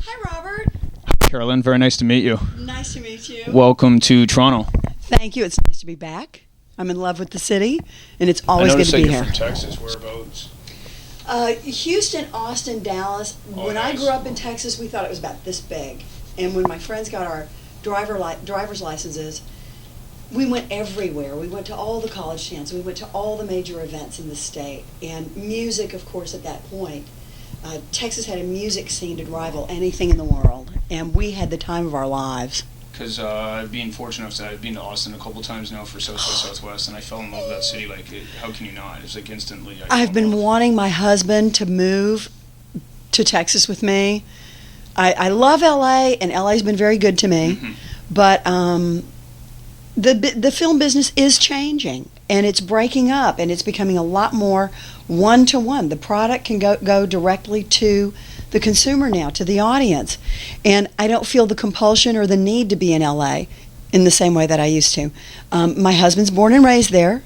Hi, Robert. Carolyn, very nice to meet you. Nice to meet you. Welcome to Toronto. Thank you. It's nice to be back. I'm in love with the city, and it's always good to be here. From Texas. Whereabouts? Houston, Austin, Dallas. When I grew up in Texas, we thought it was about this big. And when my friends got our driver's licenses, we went everywhere. We went to all the college dance. We went to all the major events in the state. And music, of course, at that point. Texas had a music scene to rival anything in the world. And we had the time of our lives. Because being fortunate enough that I've been to Austin a couple times now for South by Southwest, and I fell in love with that city. How can you not? It's like instantly. I've been wanting my husband to move to Texas with me. I love LA, and LA's been very good to me. Mm-hmm. But the film business is changing, and it's breaking up, and it's becoming a lot more one-to-one. The product can go directly to the consumer now, to the audience. And I don't feel the compulsion or the need to be in LA in the same way that I used to. My husband's born and raised there,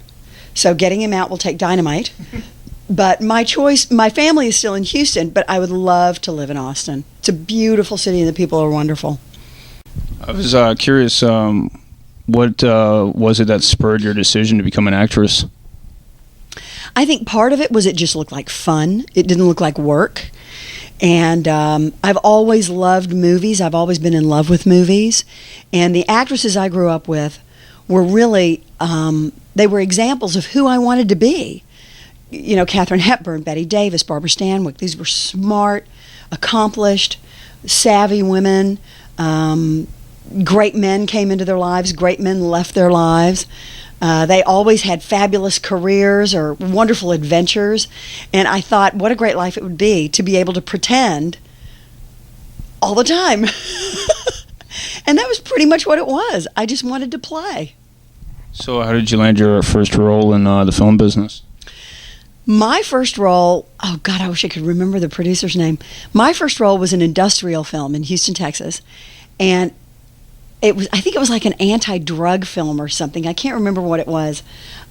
so getting him out will take dynamite. But my family is still in Houston, but I would love to live in Austin. It's a beautiful city and the people are wonderful. I was curious, what was it that spurred your decision to become an actress? I think part of it was it just looked like fun. It didn't look like work. And I've always loved movies. I've always been in love with movies. And the actresses I grew up with were really, they were examples of who I wanted to be. You know, Katharine Hepburn, Bette Davis, Barbara Stanwyck. These were smart, accomplished, savvy women. Great men came into their lives. Great men left their lives. They always had fabulous careers or wonderful adventures. And I thought, what a great life it would be to be able to pretend all the time. And that was pretty much what it was. I just wanted to play. So how did you land your first role in the film business? My first role, oh God, I wish I could remember the producer's name. My first role was an industrial film in Houston, Texas. And I think it was like an anti-drug film or something. I can't remember what it was.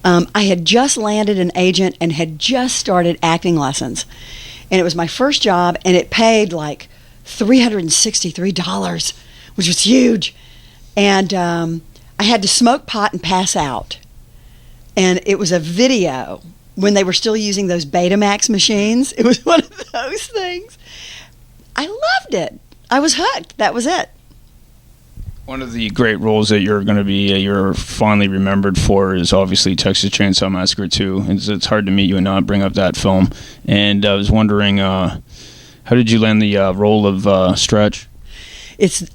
I had just landed an agent and had just started acting lessons. And it was my first job, and it paid like $363, which was huge. And I had to smoke pot and pass out. And it was a video when they were still using those Betamax machines. It was one of those things. I loved it. I was hooked. That was it. One of the great roles that you're going to be you're fondly remembered for is obviously Texas Chainsaw Massacre 2. It's hard to meet you and not bring up that film. And I was wondering, how did you land the role of Stretch?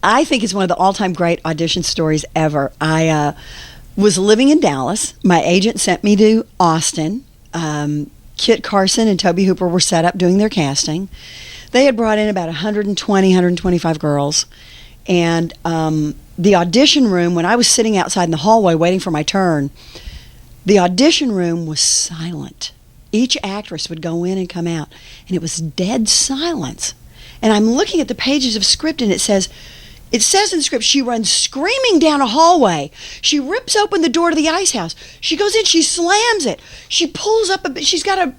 I think it's one of the all-time great audition stories ever. I was living in Dallas. My agent sent me to Austin. Kit Carson and Toby Hooper were set up doing their casting. They had brought in about 125 girls. And the audition room, when I was sitting outside in the hallway waiting for my turn, the audition room was silent. Each actress would go in and come out, and it was dead silence. And I'm looking at the pages of script, and it says in the script, she runs screaming down a hallway. She rips open the door to the ice house. She goes in, she slams it. She pulls up she's got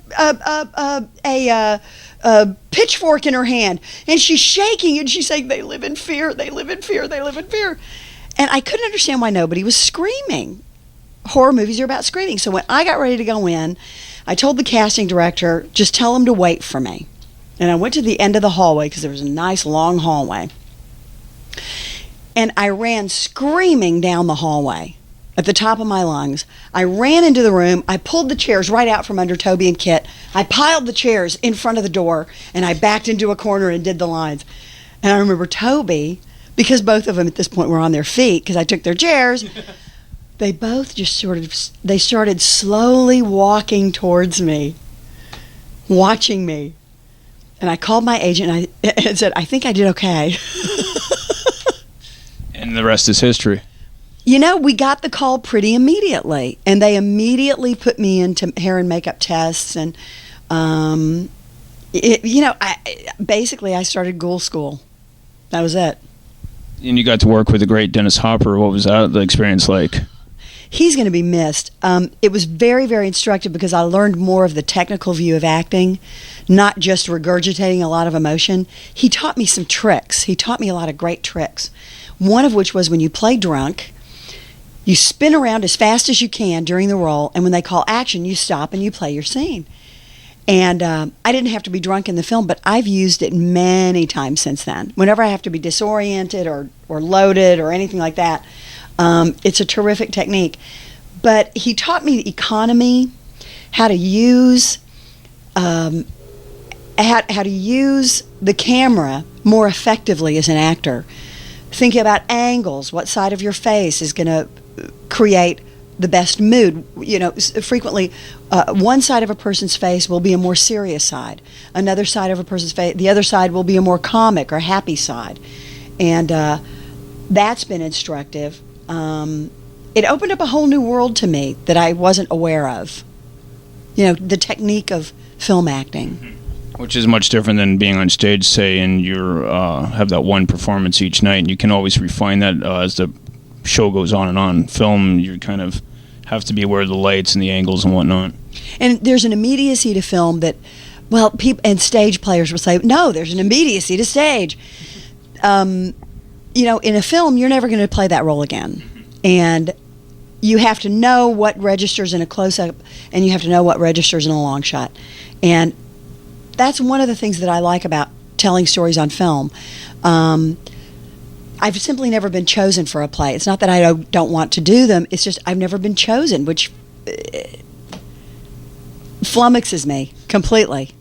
a pitchfork in her hand, and she's shaking, and she's saying, they live in fear, they live in fear, they live in fear. And I couldn't understand why nobody was screaming. Horror movies are about screaming. So when I got ready to go in, I told the casting director, just tell him to wait for me. And I went to the end of the hallway, because there was a nice long hallway. And I ran screaming down the hallway at the top of my lungs. I ran into the room. I pulled the chairs right out from under Toby and Kit. I piled the chairs in front of the door, and I backed into a corner and did the lines. And I remember Toby, because both of them at this point were on their feet, because I took their chairs, they both just started slowly walking towards me, watching me. And I called my agent, and said, I think I did okay. And the rest is history. You know, we got the call pretty immediately, and they immediately put me into hair and makeup tests, and I started Ghoul School. That was it. And you got to work with the great Dennis Hopper. What was that the experience like? he's going to be missed. It was very, very instructive because I learned more of the technical view of acting, not just regurgitating a lot of emotion. He taught me some tricks. He taught me a lot of great tricks. One of which was when you play drunk, you spin around as fast as you can during the role, and when they call action, you stop and you play your scene. And I didn't have to be drunk in the film, but I've used it many times since then. Whenever I have to be disoriented or loaded or anything like that, it's a terrific technique. But he taught me economy, how to use how to use the camera more effectively as an actor. Thinking about angles, what side of your face is going to create the best mood. You know, frequently one side of a person's face will be a more serious side. Another side of a person's face, the other side will be a more comic or happy side. And that's been instructive. It opened up a whole new world to me that I wasn't aware of. You know, the technique of film acting. Which is much different than being on stage, say, and you have that one performance each night, and you can always refine that as the show goes on and on. Film, you kind of have to be aware of the lights and the angles and whatnot. And there's an immediacy to film that, well, people and stage players will say, no, there's an immediacy to stage. You know, in a film, you're never going to play that role again. And you have to know what registers in a close-up, and you have to know what registers in a long shot. And that's one of the things that I like about telling stories on film. I've simply never been chosen for a play. It's not that I don't want to do them. It's just I've never been chosen, which flummoxes me completely.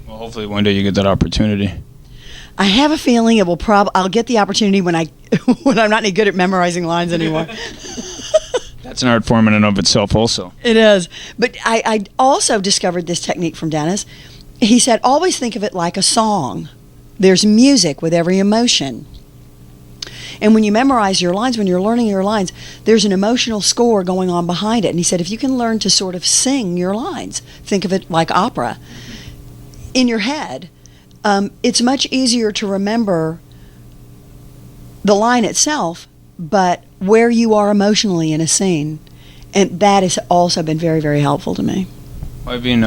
Well, hopefully one day you get that opportunity. I have a feeling it will I'll get the opportunity when when I'm not any good at memorizing lines anymore. That's an art form in and of itself also. It is. But I also discovered this technique from Dennis. He said, always think of it like a song. There's music with every emotion. And when you memorize your lines, when you're learning your lines, there's an emotional score going on behind it. And he said, if you can learn to sort of sing your lines, think of it like opera, in your head, it's much easier to remember the line itself, but where you are emotionally in a scene. And that has also been very, very helpful to me. I've been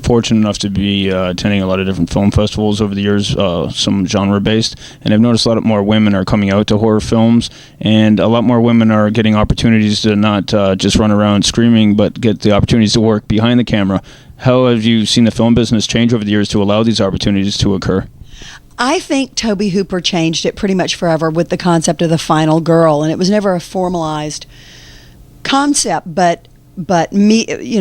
fortunate enough to be attending a lot of different film festivals over the years, some genre-based, and I've noticed a lot more women are coming out to horror films, and a lot more women are getting opportunities to not just run around screaming, but get the opportunities to work behind the camera. How have you seen the film business change over the years to allow these opportunities to occur? I think Tobe Hooper changed it pretty much forever with the concept of the final girl, and it was never a formalized concept, but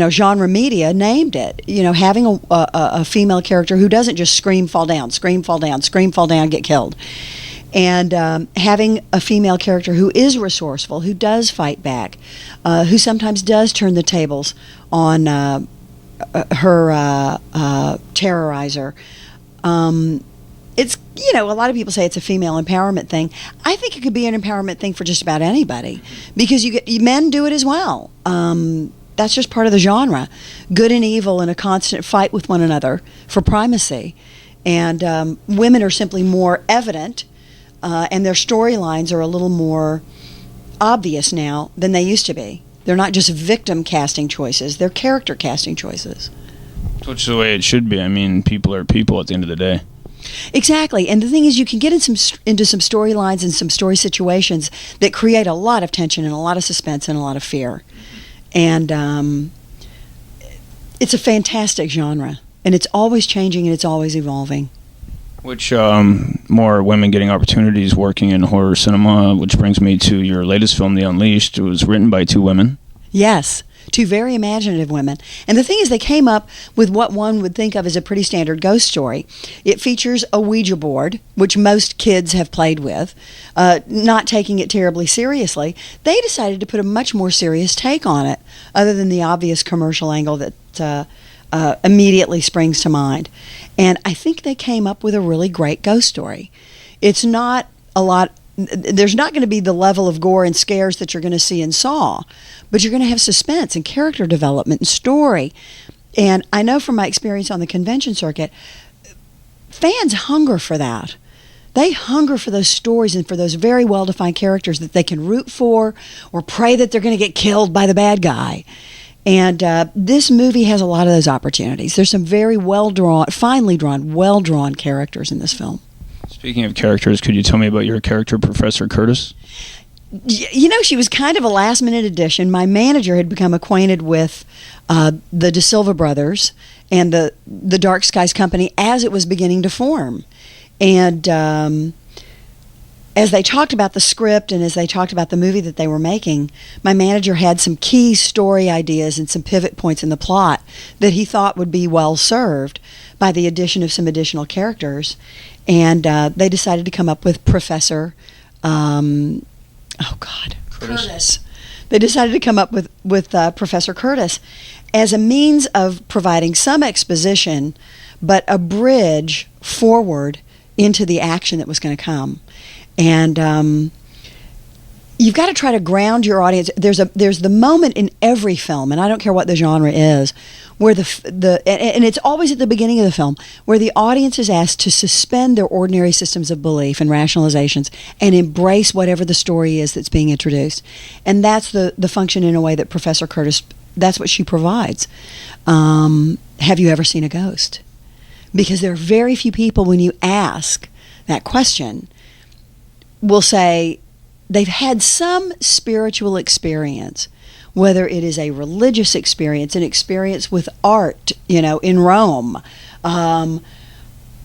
genre media named it. You know, having a female character who doesn't just scream, fall down, scream, fall down, scream, fall down, get killed. And having a female character who is resourceful, who does fight back, who sometimes does turn the tables on her terrorizer. It's, you know, a lot of people say it's a female empowerment thing. I think it could be an empowerment thing for just about anybody, because men do it as well. That's just part of the genre. Good and evil in a constant fight with one another for primacy. And women are simply more evident, and their storylines are a little more obvious now than they used to be. They're not just victim casting choices, they're character casting choices. Which is the way it should be. I mean, people are people at the end of the day. Exactly. And the thing is, you can get into some storylines and some story situations that create a lot of tension and a lot of suspense and a lot of fear. And it's a fantastic genre. And it's always changing and it's always evolving. Which more women getting opportunities working in horror cinema, which brings me to your latest film, The Unleashed. It was written by two women. Yes. Two very imaginative women. And the thing is, they came up with what one would think of as a pretty standard ghost story. It features a Ouija board, which most kids have played with, not taking it terribly seriously. They decided to put a much more serious take on it, other than the obvious commercial angle that immediately springs to mind. And I think they came up with a really great ghost story. It's not a lot... There's not going to be the level of gore and scares that you're going to see in Saw, but you're going to have suspense and character development and story. And I know from my experience on the convention circuit, fans hunger for that. They hunger for those stories and for those very well-defined characters that they can root for or pray that they're going to get killed by the bad guy. And this movie has a lot of those opportunities. There's some very well-drawn, finely drawn, well-drawn characters in this film. Speaking of characters, could you tell me about your character, Professor Curtis? You know, she was kind of a last-minute addition. My manager had become acquainted with the Silva brothers and the Dark Skies Company as it was beginning to form. And as they talked about the script and as they talked about the movie that they were making, my manager had some key story ideas and some pivot points in the plot that he thought would be well served by the addition of some additional characters. And they decided to come up with Professor... Curtis. They decided to come up with Professor Curtis as a means of providing some exposition, but a bridge forward into the action that was going to come. And you've got to try to ground your audience. There's the moment in every film, and I don't care what the genre is, where and it's always at the beginning of the film, where the audience is asked to suspend their ordinary systems of belief and rationalizations and embrace whatever the story is that's being introduced. And that's the function, in a way, that Professor Curtis, that's what she provides. Have you ever seen a ghost? Because there are very few people, when you ask that question, will say they've had some spiritual experience, whether it is a religious experience, an experience with art, in Rome,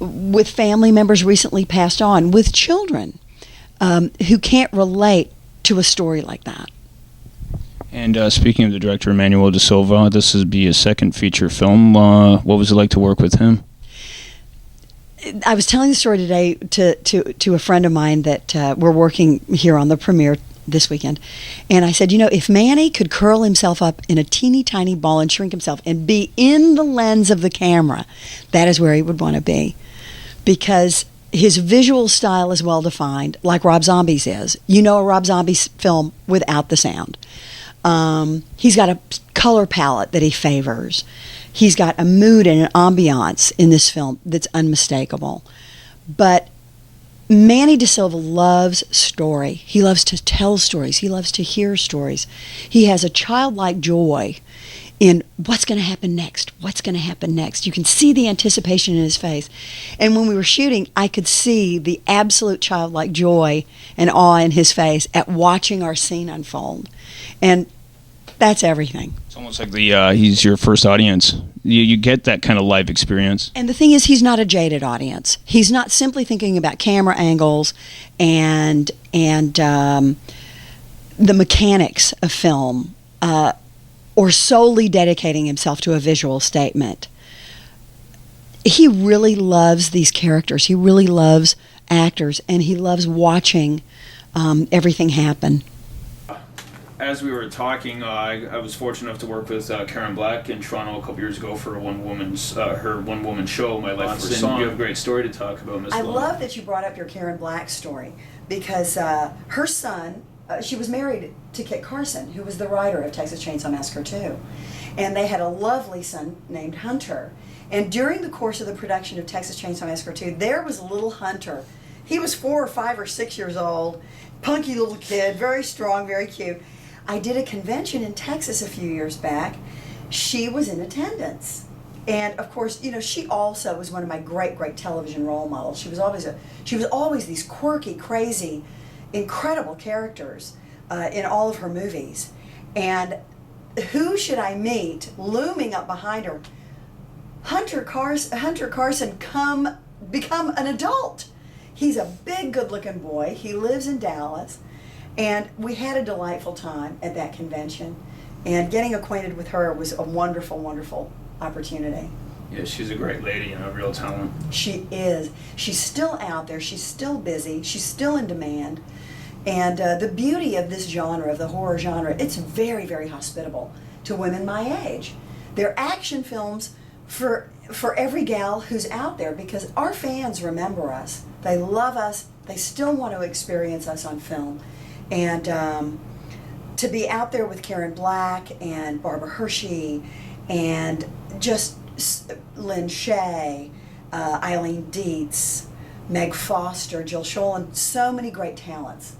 with family members recently passed on, with children who can't relate to a story like that. And speaking of the director, Emanuel de Silva, this would be a second feature film. What was it like to work with him? I was telling the story today to a friend of mine that we're working here on the premiere this weekend, and I said, if Manny could curl himself up in a teeny tiny ball and shrink himself and be in the lens of the camera, that is where he would want to be, because his visual style is well defined, like Rob Zombie's is. A Rob Zombie's film without the sound. He's got a color palette that he favors. He's got a mood and an ambiance in this film that's unmistakable. But Manny de Silva loves story. He loves to tell stories. He loves to hear stories. He has a childlike joy in what's going to happen next. What's going to happen next? You can see the anticipation in his face. And when we were shooting, I could see the absolute childlike joy and awe in his face at watching our scene unfold. And that's everything. It's almost like he's your first audience. You get that kind of live experience. And the thing is, he's not a jaded audience. He's not simply thinking about camera angles and the mechanics of film, or solely dedicating himself to a visual statement. He really loves these characters. He really loves actors, and he loves watching everything happen. As we were talking, I was fortunate enough to work with Karen Black in Toronto a couple years ago for her one-woman show, My Life for Song. You have a great story to talk about, Ms. I love that you brought up your Karen Black story, because her son, she was married to Kit Carson, who was the writer of Texas Chainsaw Massacre 2. And they had a lovely son named Hunter. And during the course of the production of Texas Chainsaw Massacre 2, there was little Hunter. He was 4 or 5 or 6 years old, punky little kid, very strong, very cute. I did a convention in Texas a few years back. She was in attendance. And of course, she also was one of my great, great television role models. She was always these quirky, crazy, incredible characters in all of her movies. And who should I meet looming up behind her? Hunter Carson become an adult. He's a big, good-looking boy. He lives in Dallas. And we had a delightful time at that convention. And getting acquainted with her was a wonderful, wonderful opportunity. Yeah, she's a great lady and a real talent. She is. She's still out there. She's still busy. She's still in demand. And the beauty of this genre, of the horror genre, it's very, very hospitable to women my age. They're action films for every gal who's out there, because our fans remember us. They love us. They still want to experience us on film. And to be out there with Karen Black and Barbara Hershey and just Lynn Shay, Eileen Dietz, Meg Foster, Jill Scholl, so many great talents.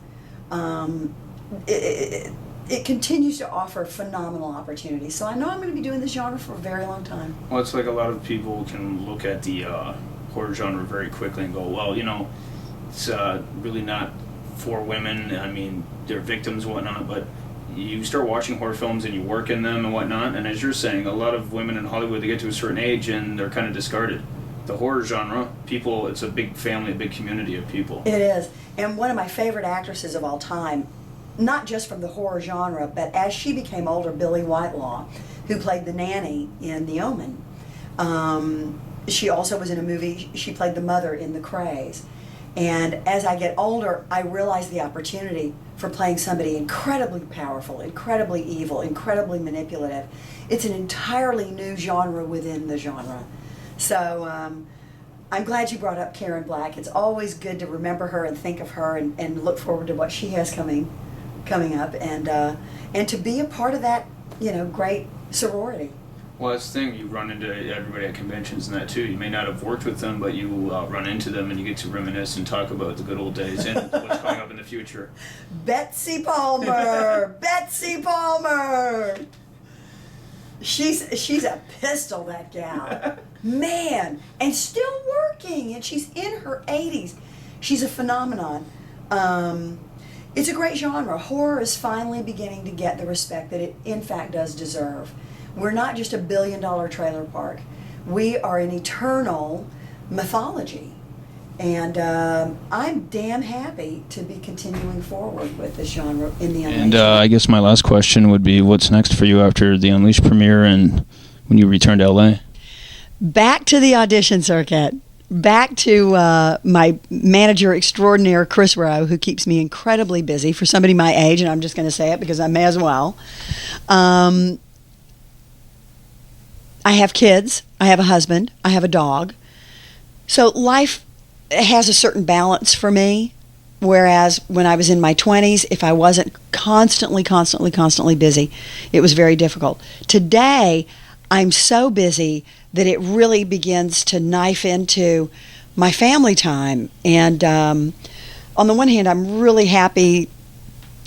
It continues to offer phenomenal opportunities. So I know I'm going to be doing this genre for a very long time. Well, it's like a lot of people can look at the horror genre very quickly and go, well, it's really not for women. I mean, they're victims and whatnot, but you start watching horror films and you work in them and whatnot, and as you're saying, a lot of women in Hollywood, they get to a certain age and they're kind of discarded. The horror genre, people, it's a big family, a big community of people. It is. And one of my favorite actresses of all time, not just from the horror genre, but as she became older, Billie Whitelaw, who played the nanny in The Omen. She also was in a movie, she played the mother in The Krays. And as I get older, I realize the opportunity for playing somebody incredibly powerful, incredibly evil, incredibly manipulative. It's an entirely new genre within the genre. So I'm glad you brought up Karen Black. It's always good to remember her and think of her and look forward to what she has coming up, and to be a part of that, great sorority. Well, that's the thing. You run into everybody at conventions and that too. You may not have worked with them, but you run into them and you get to reminisce and talk about the good old days and what's coming up in the future. Betsy Palmer! Betsy Palmer! She's a pistol, that gal. Man! And still working, and she's in her 80s. She's a phenomenon. It's a great genre. Horror is finally beginning to get the respect that it, in fact, does deserve. We're not just a billion-dollar trailer park. We are an eternal mythology. And I'm damn happy to be continuing forward with this genre in the Unleashed. And I guess my last question would be, what's next for you after the Unleashed premiere and when you return to LA? Back to the audition circuit. Back to my manager extraordinaire, Chris Rowe, who keeps me incredibly busy for somebody my age, and I'm just going to say it because I may as well. I have kids. I have a husband. I have a dog. So life has a certain balance for me, whereas when I was in my 20s, if I wasn't constantly busy, it was very difficult. Today, I'm so busy that it really begins to knife into my family time. And on the one hand, I'm really happy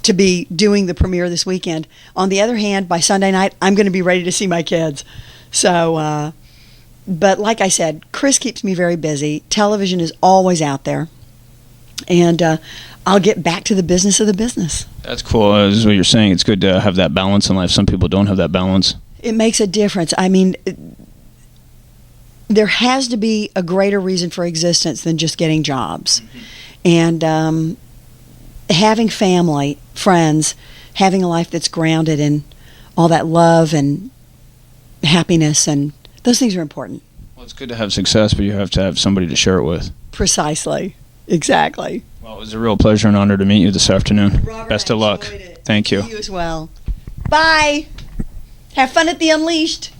to be doing the premiere this weekend. On the other hand, by Sunday night, I'm going to be ready to see my kids. So, but like I said, Chris keeps me very busy. Television is always out there. And I'll get back to the business of the business. That's cool. This is what you're saying. It's good to have that balance in life. Some people don't have that balance. It makes a difference. I mean, there has to be a greater reason for existence than just getting jobs. Mm-hmm. And having family, friends, having a life that's grounded in all that love and happiness, and those things are important. Well, it's good to have success, but you have to have somebody to share it with. Precisely. Exactly. Well, it was a real pleasure and honor to meet you this afternoon. Robert, Best of luck. Thank you. You as well. Bye. Have fun at the Unleashed.